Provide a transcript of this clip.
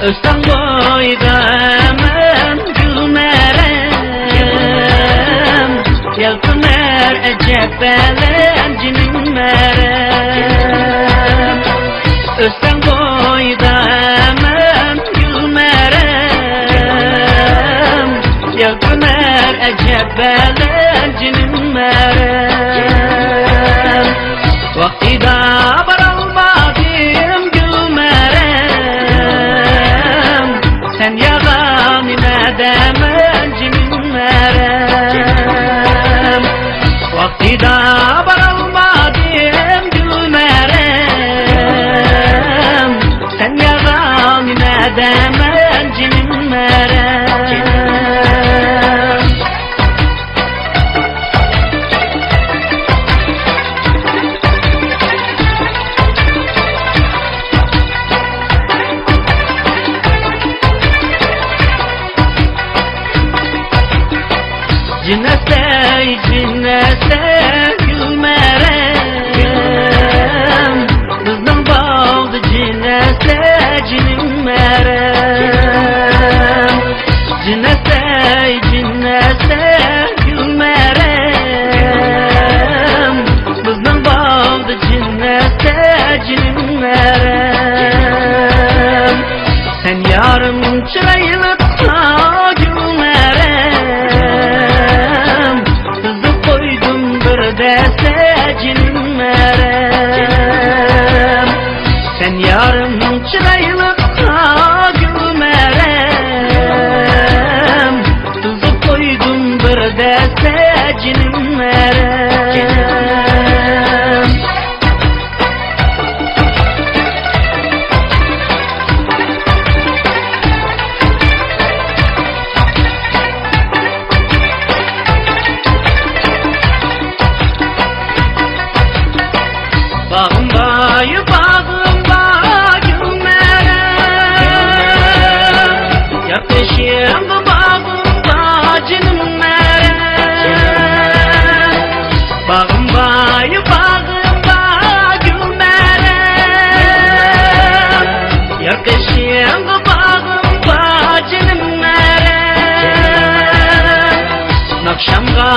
Özden boyda mən gülmərəm, yalpınar əcəb bələncinim mərəm. Özden boyda mən gülmərəm, yalpınar əcəb bələncinim mərəm. Vaxtida baralmadım gülmərəm, sen yağani mədən cinim mərəm. Vaxtida baralmadım gülmərəm, sen yağani mədən cinim mərəm. Cinnəsə gülmərəm, qızdan baldı cinnəsə cinim mərəm. Cinnəsə gülmərəm, qızdan baldı cinnəsə cinim mərəm. Sen yarım çıraylı cinim mərəm. Sen yarım çıraylıqda gülmərəm, tuzu koydum bir dəstə cinim mərəm. Bağımda gülmərəm, yaklaşım bağımda cinim mərəm. Bağımda gülmərəm, yaklaşım bağımda cinim mərəm. Nakşamga